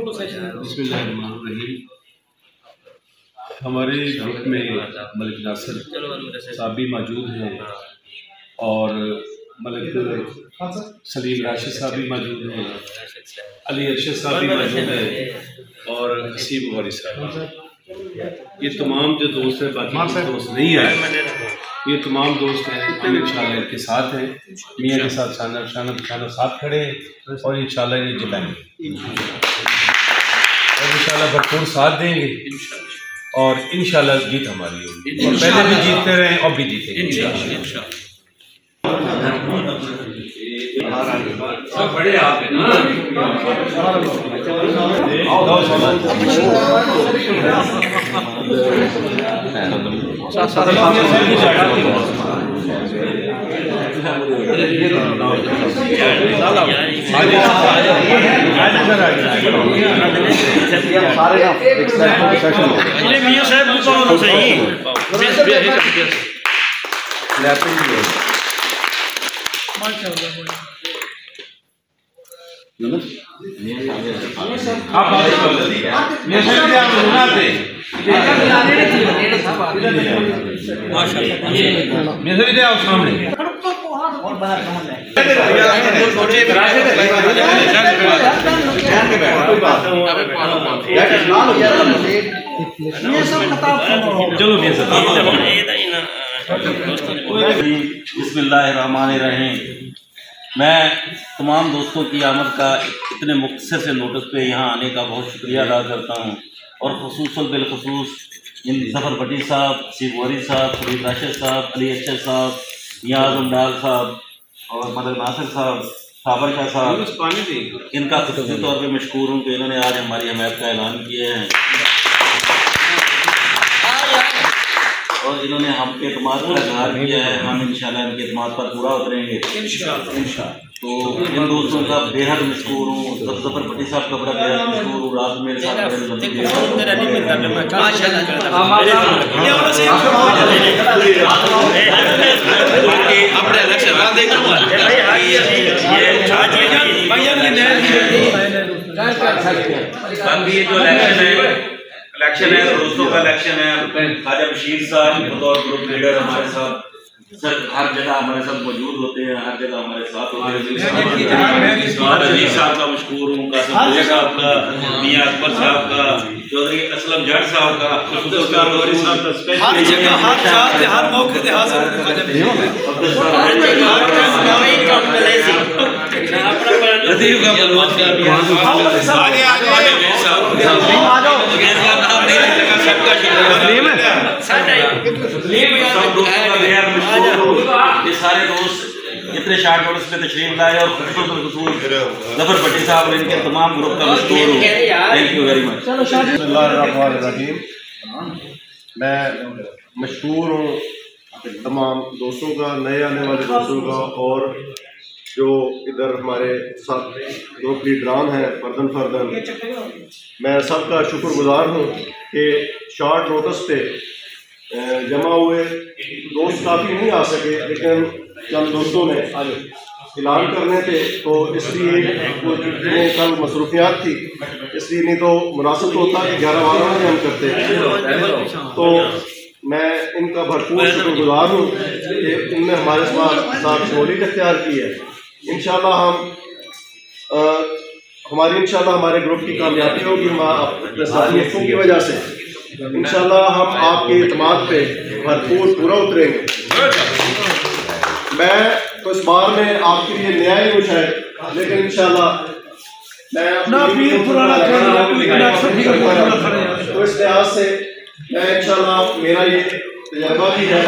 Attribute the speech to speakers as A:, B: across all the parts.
A: बिस्मिल्लाहिर्रहमानिर्रहीम। हमारे ग्रुप में मलिक नासिर साहब भी मौजूद हैं और मलिक सलीम राशिद साहब भी मौजूद हैं, अली अरशद साहब भी मौजूद हैं और हसीब गौरी साहब। ये तमाम जो दोस्त हैं, बाकी दोस्त नहीं हैं, ये तमाम दोस्त हैं, हम इंशाल्लाह इनके साथ हैं, मियाँ के साथ शाना साथ खड़े हैं और इंशाल्लाह इन्हें जिताएंगे और इंशाल्लाह भरपूर साथ देंगे और इंशाल्लाह जीत हमारी होगी और पहले भी जीतते रहे और भी जीतेंगे इंशाल्लाह। बड़े आप हैं ना, चलो
B: बिस्मिल्लाहिर्रहमानिर्रहीम। मैं तमाम दोस्तों की आमद का इतने मुख्तसर से नोटिस पे यहाँ आने का बहुत शुक्रिया अदा करता हूँ और ख़ुसूसन बिलख़ुसूस इन ज़फ़र भट्टी साहब, हसीब गौरी साहब, सलीम राशिद साहब, अली अरशद साहब, मियाँ आज़म डार साहब और मलिक नासिर साहब, साबर शाह साहब, इनका ख़ुसूसी तौर पर मशकूर हूँ कि इन्होंने आज हमारी हमायत का ऐलान किया है और इन्होंने हम पे एतमाद का इज़हार किया है। हम इंशाल्लाह इनके एतमाद पर पूरा उतरेंगे इंशाल्लाह। तो इन दोस्तों का बेहद मशकूर हूँ, ज़फ़र भट्टी साहब का बड़ा बेहद मशकूर हूँ। रात मेरे साथ इलेक्शन है, दोस्तों का इलेक्शन है। ख्वाजा बशीर साहब बतौर ग्रुप लीडर हमारे साथ सर हर जगह हमारे साथ मौजूद होते हैं, हर जगह हमारे साथ होते हैं। अजीज साहब का मशकूर हूँ, कासिम साहब का, मियाँ अकबर साहब का, चौधरी असलम जट साहब का, गौरी साहब का, हर जगह हर मौके पे हाजिर ये सारे दोस्त इतने शार्ट नोटिस पे तशरीफ लाए और ज़फ़र भट्टी साहब और इनके तमाम ग्रुप का मशकूर हूँ। Thank you very much.
C: मैं मशकूर हूँ तमाम दोस्तों का, नए आने वाले दोस्तों का और जो इधर हमारे साथ ग्रुप लीडरान हैं फर्दन फर्दन, मैं सबका शुक्रगुजार हूँ कि शॉर्ट नोटिस पे जमा हुए दोस्त काफ़ी नहीं आ सके, लेकिन चंद दोस्तों ने ऐलान करने थे तो इसलिए कल मसरूफियात थी, इसलिए नहीं तो मुनासिब तो होता कि 11-12 बजे हम करते हैं। तो मैं इनका भरपूर शुक्रगुजार हूँ कि इनने हमारे साथ शमूलियत इख्तियार की है। इंशाल्लाह हमारे ग्रुप की कामयाबी होगी अपने साथियों की वजह से। इंशाल्लाह हम आपके इत्मीनान पे भरपूर पूरा उतरेंगे। मैं तो इस बार में आपके लिए नया ही कुछ है, लेकिन इंशाल्लाह मैं तो इस लिहाज से मैं इंशाल्लाह मेरा ये तजर्बा भी है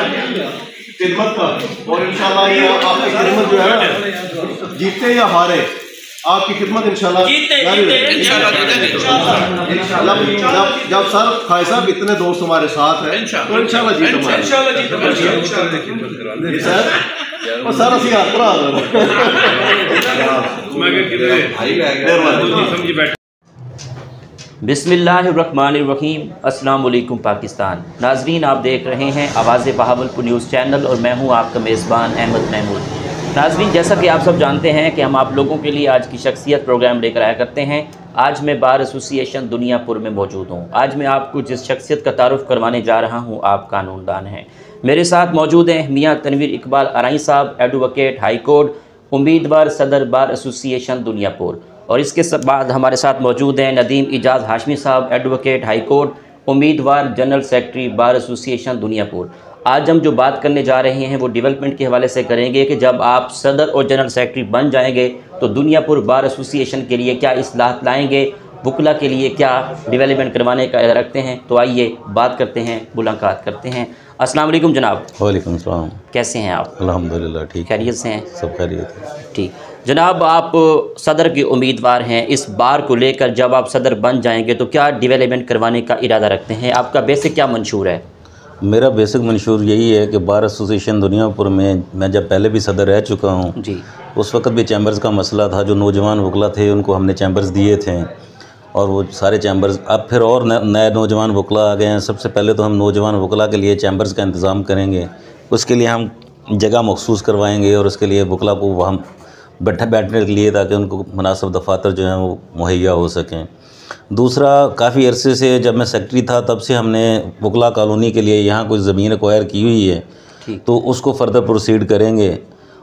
C: खिदमत का और इंशाल्लाह ये आपकी खिदमत जो है ना, जीते या हारे आपकी खिदमत इंशाल्लाह जब सर खाई साहब इतने दोस्त हमारे साथ हैं तो इंशाल्लाह जीत सर और सर असि
D: बिस्मिल्लाहिर्रहमानिर्रहीम। अस्सलाम वालेकुम पाकिस्तान। नाजरीन, आप देख रहे हैं आवाज़ बहावलपुर न्यूज़ चैनल और मैं हूं आपका मेज़बान अहमद महमूद। नाजरीन, जैसा कि आप सब जानते हैं कि हम आप लोगों के लिए आज की शख्सियत प्रोग्राम लेकर आया करते हैं। आज मैं बार एसोसिएशन दुनियापुर में मौजूद हूँ। आज मैं आपको जिस शख्सियत का तारुफ करवाने जा रहा हूँ आप कानूनदान हैं। मेरे साथ मौजूद हैं मियाँ तनवीर इकबाल अराई साहब, एडवोकेट हाई कोर्ट, उम्मीदवार सदर बार एसोसिएशन दुनियापुर। और इसके बाद हमारे साथ मौजूद हैं नदीम इजाज़ हाशमी साहब, एडवोकेट हाई कोर्ट, उम्मीदवार general secretary bar association Duniyapur. आज हम जो बात करने जा रहे हैं वो डेवलपमेंट के हवाले से करेंगे कि जब आप सदर और जनरल सेक्रेटरी बन जाएंगे तो दुनियापुर बार एसोसिएशन के लिए क्या इस्लाहत लाएंगे, वकला के लिए क्या डेवलपमेंट करवाने का इरादा रखते हैं। तो आइए बात करते हैं, मुलाकात करते हैं। अस्सलाम वालेकुम जनाब।
B: वालेकुम सलाम।
D: कैसे हैं आप?
B: अल्हम्दुलिल्लाह ठीक,
D: खैरियत से हैं?
B: सब खैरियत है।
D: ठीक जनाब, आप सदर के उम्मीदवार हैं। इस बार को लेकर जब आप सदर बन जाएंगे तो क्या डेवलपमेंट करवाने का इरादा रखते हैं? आपका बेसिक क्या मंशूर है?
B: मेरा बेसिक मंशूर यही है कि बार एसोसिएशन दुनियापुर में मैं जब पहले भी सदर रह चुका हूँ
D: जी,
B: उस वक्त भी चैम्बर्स का मसला था। जो नौजवान वकला थे उनको हमने चैम्बर्स दिए थे और वो सारे चैम्बर्स अब फिर और नए नौजवान वकला आ गए हैं। सबसे पहले तो हम नौजवान वकला के लिए चैम्बर्स का इंतज़ाम करेंगे। उसके लिए हम जगह मखसूस करवाएंगे और उसके लिए वकला को वहाँ बैठने के लिए, ताकि उनको मुनासिब दफातर जो हैं वो मुहैया हो सकें। दूसरा, काफ़ी अरसे से जब मैं सेक्रेटरी था तब से हमने वकला कॉलोनी के लिए यहाँ कुछ ज़मीन एक्वायर की हुई है, तो उसको फर्दर प्रोसीड करेंगे।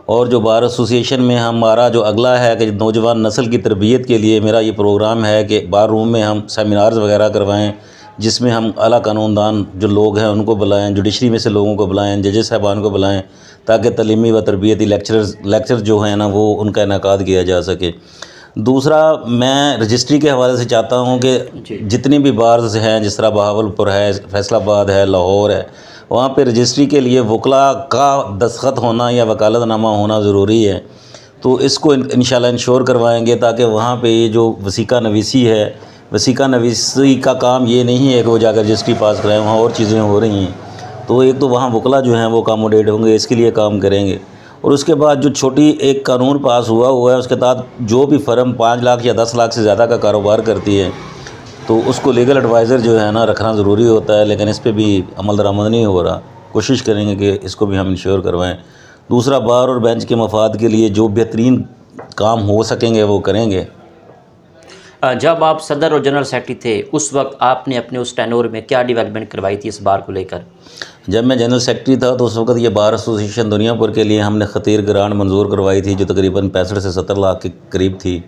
B: और जो बार एसोसिएशन में हमारा जो अगला है कि नौजवान नस्ल की तरबियत के लिए मेरा ये प्रोग्राम है कि बार रूम में हम सेमिनार्स वगैरह करवाएं, जिसमें हम आला कानूनदान जो लोग हैं उनको बुलाएं, जुडिशरी में से लोगों को बुलाएं, जजेस साहबान को बुलाएं, ताकि तलीमी व तरबियती लेक्चर जो हैं ना वो उनका इनेकाद किया जा सके। दूसरा, मैं रजिस्ट्री के हवाले से चाहता हूँ कि जितनी भी बार्स हैं, जिस तरह बहावलपुर है, फैसलाबाद है, लाहौर है, वहाँ पे रजिस्ट्री के लिए वकला का दस्तखत होना या वकालतनामा होना ज़रूरी है। तो इसको इंशाल्लाह इंश्योर करवाएंगे, ताकि वहाँ पे ये जो वसीका नवीसी है, वसीका नवीसी का काम ये नहीं है कि वो जाकर रजिस्ट्री पास कराएँ, वहाँ और चीज़ें हो रही हैं। तो एक तो वहाँ वकला जो हैं वो अकोमोडेट होंगे, इसके लिए काम करेंगे। और उसके बाद जो छोटी एक कानून पास हुआ है, उसके तहत जो भी फर्म 5 लाख या 10 लाख से ज़्यादा का कारोबार करती है तो उसको लीगल एडवाइज़र जो है ना रखना ज़रूरी होता है, लेकिन इस पे भी अमल दरामद नहीं हो रहा। कोशिश करेंगे कि इसको भी हम इंश्योर करवाएं। दूसरा, बार और बेंच के मफाद के लिए जो बेहतरीन काम हो सकेंगे वो करेंगे।
D: जब आप सदर और जनरल सेक्रेटरी थे उस वक्त आपने अपने उस टेनोर में क्या डेवलपमेंट करवाई थी इस बार को लेकर?
B: जब मैं जनरल सेक्रेटरी था तो उस वक्त ये बार एसोसिएशन दुनियापुर के लिए हमने खतीर ग्रांट मंजूर करवाई थी, जो तकरीबन 65 से 70 लाख के करीब थी।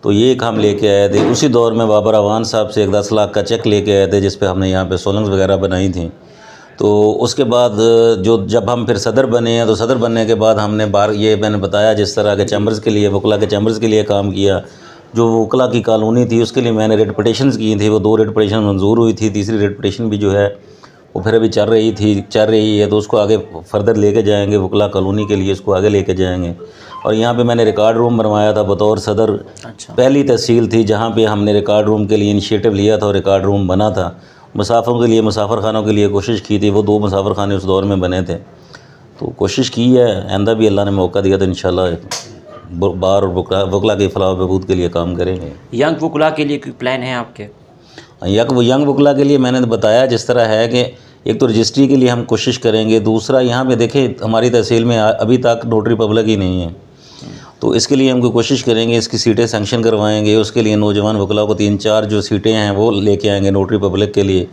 B: तो ये एक हम लेके आए थे। उसी दौर में बाबर अवान साहब से एक 10 लाख का चेक लेके आए थे, जिस पे हमने यहाँ पे सोलंग्स वगैरह बनाई थी। तो उसके बाद जब हम फिर सदर बने हैं तो सदर बनने के बाद हमने मैंने बताया जिस तरह के चैम्बर्स के लिए, वकला के चैम्बर्स के लिए काम किया। जो वकला की कॉलोनी थी उसके लिए मैंने रेट पटिशन्स की थी, वो 2 रेट पटिशन मंजूर हुई थी। तीसरी रेट पटिशन भी जो है वो फिर अभी चल रही है, तो उसको आगे फर्दर लेके जाएंगे। वकला कॉलोनी के लिए उसको आगे लेके जाएंगे। और यहाँ पे मैंने रिकॉर्ड रूम बनवाया था बतौर सदर।
D: अच्छा। पहली
B: पहली तहसील थी जहाँ पे हमने रिकॉर्ड रूम के लिए इनिशिएटिव लिया था और रिकॉर्ड रूम बना था। मुसाफिरों के लिए, मुसाफिर खानों के लिए कोशिश की थी, वो 2 मुसाफिर खाने उस दौर में बने थे। तो कोशिश की है, आइंदा भी अल्लाह ने मौका दिया तो इंशाल्लाह बार और वकला के फलाह बहबूद के लिए काम करेंगे।
D: यंग वकला के लिए कोई प्लान है आपके?
B: यंग वकला के लिए मैंने बताया जिस तरह है कि एक तो रजिस्ट्री के लिए हम कोशिश करेंगे। दूसरा, यहाँ पे देखें हमारी तहसील में अभी तक नोटरी पब्लिक ही नहीं है, तो इसके लिए हम कोशिश करेंगे, इसकी सीटें सैंक्शन करवाएंगे। उसके लिए नौजवान वकला को 3-4 जो सीटें हैं वो लेके आएंगे नोटरी पब्लिक के लिए।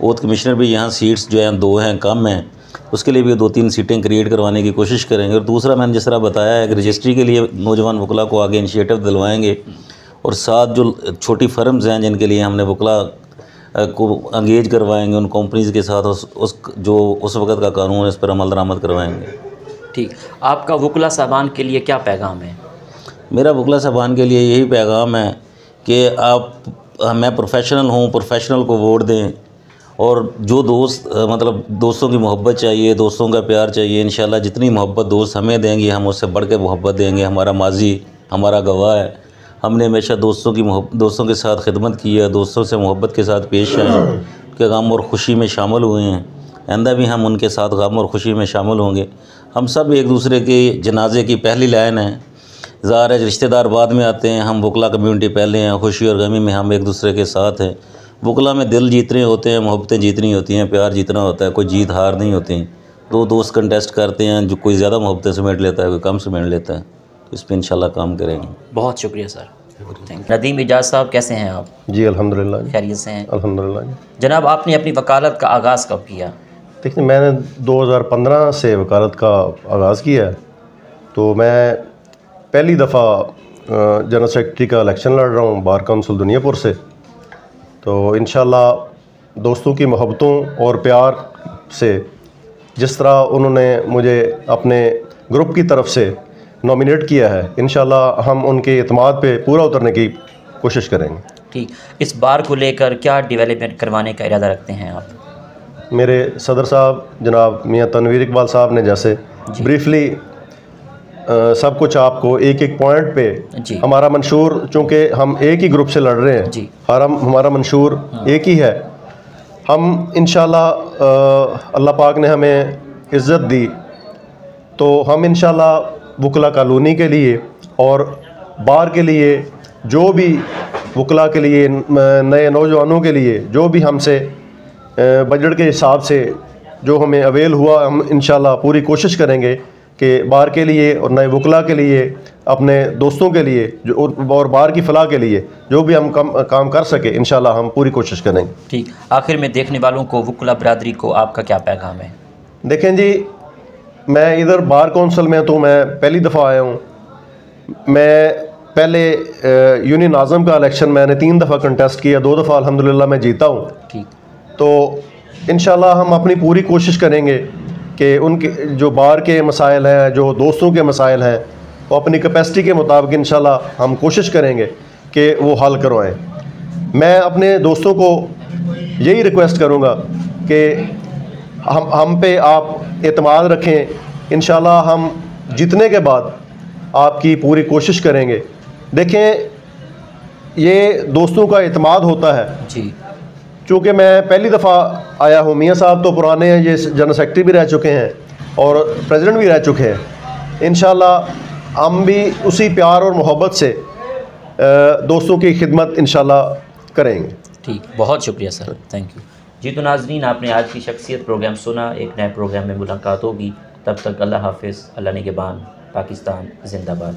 B: ओथ कमिश्नर भी यहाँ सीट्स जो हैं 2 हैं, कम हैं, उसके लिए भी 2-3 सीटें क्रिएट करवाने की कोशिश करेंगे। और दूसरा, मैंने जिस तरह बताया है कि रजिस्ट्री के लिए नौजवान वकला को आगे इनिशिएटिव दिलवाएंगे। और साथ जो छोटी फर्म्स हैं जिनके लिए हमने वकला को अंगेज करवाएंगे, उन कंपनीज़ के साथ उस वक़्त का कानून है इस पर अमल दरामद करवाएंगे।
D: ठीक। आपका वकला साहबान के लिए क्या पैगाम है?
B: मेरा वकला साहबान के लिए यही पैगाम है कि मैं प्रोफेशनल हूँ, प्रोफेशनल को वोट दें। और जो दोस्तों की मोहब्बत चाहिए, दोस्तों का प्यार चाहिए, इंशाल्लाह जितनी मोहब्बत दोस्त हमें देंगे हम उससे बढ़ के मोहब्बत देंगे। हमारा माजी हमारा गवाह है। हमने हमेशा दोस्तों के साथ खिदमत की है, दोस्तों से मोहब्बत के साथ पेश आए, उनके गम और ख़ुशी में शामिल हुए हैं। आइंदा भी हम उनके साथ गम और ख़ुशी में शामिल होंगे। हम सब एक दूसरे के जनाजे की पहली लाइन है। ज़ाहिर है रिश्तेदार बाद में आते हैं, हम वकला कम्यूनिटी पहले हैं। खुशी और गमी में हम एक दूसरे के साथ हैं। वकला में दिल जीतने होते हैं, मोहब्बतें जीतनी होती हैं, प्यार जीतना होता है, कोई जीत हार नहीं होती। 2 दोस्त कंटेस्ट करते हैं, जो कोई ज़्यादा मोहब्बतें समेट लेता है, कोई कम समेट लेता है। इस पर इंशाल्लाह काम करेंगे।
D: बहुत शुक्रिया सर। नदीम इजाज़ साहब, कैसे हैं आप?
C: जी अल्हम्दुलिल्लाह जी,
D: खैरियत से हैं?
C: अल्हम्दुलिल्लाह जी।
D: जनाब, आपने अपनी वकालत का आगाज़ कब किया?
C: देखिए, मैंने 2015 से वकालत का आगाज़ किया है। तो मैं पहली दफ़ा जनरल सेक्रेटरी का इलेक्शन लड़ रहा हूँ बार काउंसिल दुनियापुर से। तो इंशाल्लाह दोस्तों की मोहब्बतों और प्यार से जिस तरह उन्होंने मुझे अपने ग्रुप की तरफ से नॉमिनेट किया है, इंशाल्लाह हम उनके एतमाद पे पूरा उतरने की कोशिश करेंगे।
D: ठीक, इस बार को लेकर क्या डेवलपमेंट करवाने का इरादा रखते हैं आप?
C: मेरे सदर साहब जनाब मियां तनवीर इकबाल साहब ने जैसे ब्रीफली सब कुछ आपको एक एक पॉइंट पे हमारा मंशूर, चूँकि हम एक ही ग्रुप से लड़ रहे हैं, हमारा मंशूर एक ही है। हम इंशाल्लाह अल्लाह पाक ने हमें इज़्ज़त दी तो हम इंशाल्लाह वकला कॉलोनी के लिए और बार के लिए, जो भी वकला के लिए, नए नौजवानों के लिए जो भी हमसे बजट के हिसाब से जो हमें अवेल हुआ, हम इंशाल्लाह पूरी कोशिश करेंगे कि बार के लिए और नए वकला के लिए, अपने दोस्तों के लिए जो और बार की फ़लाह के लिए जो भी हम काम कर सके, इंशाल्लाह हम पूरी कोशिश करेंगे।
D: ठीक, आखिर में देखने वालों को, वकला बरादरी को आपका क्या पैगाम है?
C: देखें जी, मैं इधर बार काउंसिल में तो मैं पहली दफ़ा आया हूँ। मैं पहले यूनियन आज़म का इलेक्शन मैंने 3 दफ़ा कंटेस्ट किया, 2 दफ़ा अल्हम्दुलिल्लाह मैं जीता हूँ।
D: ठीक,
C: तो इंशाल्लाह हम अपनी पूरी कोशिश करेंगे कि उनके जो बार के मसाइल हैं, जो दोस्तों के मसाइल हैं, वो अपनी कैपेसिटी के मुताबिक इंशाल्लाह हम कोशिश करेंगे कि वो हल करवाएं। मैं अपने दोस्तों को यही रिक्वेस्ट करूँगा कि हम पे आप एतमाद रखें। इंशाल्लाह हम जीतने के बाद आपकी पूरी कोशिश करेंगे। देखें, ये दोस्तों का एतमाद होता है
D: जी।
C: चूँकि मैं पहली दफ़ा आया हूँ, मियाँ साहब तो पुराने हैं, ये जनरल सेक्रेटरी भी रह चुके हैं और प्रेसिडेंट भी रह चुके हैं। इंशाल्लाह हम भी उसी प्यार और मोहब्बत से दोस्तों की खिदमत इंशाल्लाह करेंगे।
D: ठीक, बहुत शुक्रिया सर, थैंक यू। जी तो नाज़रीन, आपने आज की शख्सियत प्रोग्राम सुना। एक नए प्रोग्राम में मुलाकात होगी, तब तक अल्लाह हाफ़िज़, अल्लाह निगहबान, पाकिस्तान जिंदाबाद।